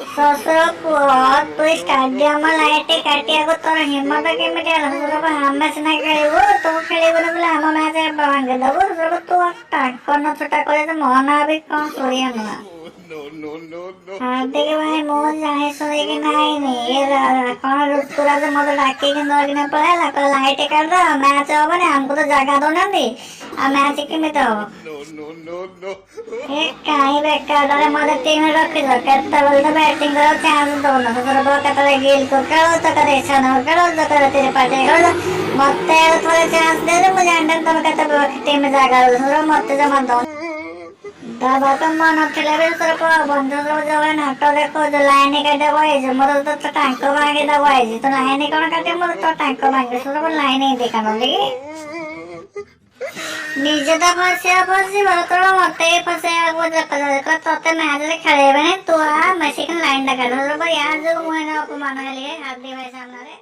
ଶ୍ୱଶୁର ପୁଅ ତୁ ଷ୍ଟାଡିୟମ ଲାଇଟ୍ କାଟିବାକୁ ତୋର ହିମ୍ମତ କେମିତି ହେଲା? ଶ୍ୱଶୁର ଆମେ ସିନା ଖେଳିବୁ ତୁ ଖେଳିବୁନି ବୋଲି ଆମ ମ୍ୟାଚ୍ ଭାଙ୍ଗିଦବୁ। ଶ୍ୱଶୁର ତୁ ତାଙ୍କ ନଛଟା କଲେ ମୋ ନାଁ ବି କଣ ସୋରିଆ ନୁହଁ। ହାର୍ଦ୍ଦିକ ଭାଇ ମୁଁ ଜାଣି ଶୁଣିକି ନାଇଁନି କଣ ଋତୁରାଜ ମତେ ଡାକିକି ଧରିକିନା ପଳେଇଲା କହିଲା ଲାଇଟ୍ କାଟିଦବା ମ୍ୟାଚ୍ ହବନି ଆମକୁ ତ ଜାଗା ଦଉନାହାନ୍ତି ଆଉ ମ୍ୟାଚ୍ କେମିତି ହବ? ଏ କାହିଁ ବେକାରଟାରେ ମତେ ଟିମ୍ ରଖିଛ କେତେବେଳେ ତ ବ୍ୟାଟିଂ କରିବାକୁ ଚାନ୍ସ ଦଉନ। ଶ୍ୱଶୁର କେତେବେଳେ ଗିଲକୁ ଖେଳୁଛ କେତେ ଇଶାନକୁ ଖେଳୁଛ କେତେ ତ୍ରିପାଠୀ ଖେଳୁଛ ମତେ ଥରେ ଚାନ୍ସ ଦେଇଦେ ମୁଁ ଜାଣିଦେବି ତମେ କେତେ ଟିମ୍ ଜାଗା ଦଉଛ ମତେ ଜମା ଦଉନ। ତା ବାପା ମା ନଥିଲେ ବି ବନ୍ଧୁ ସବୁ ନାଟ ଦେଖାଉଛୁ ଲାଇନ୍ କାଟିବାକୁ ଆଇଛୁ ମୋର ତ ଟାଙ୍କ ଭାଙ୍ଗିଦବାକୁ ଆଇଛି ତ ଲାଇନ୍ କଣ କାଟିବ ମୋର ତ ଟାଙ୍କ ଭାଙ୍ଗି ସବୁ ଲାଇନ୍ ଦେଖାନ୍ତି କି ନିଜେ ତ ଫସିବ ତୋର ମତେ ଫସେଇବାକୁ ତତେ ମ୍ୟାଚରେ ଖେଳେଇବେନି ତୁ ଆ ମେସିକି ଲାଇନ୍ ଟା କାଟ ୟା ଯୋଗୁଁ ମୁଁ ଅପମାନ ହେଲି ହାର୍ଦ୍ଦିକ ଭାଇ ସାମ୍ନାରେ।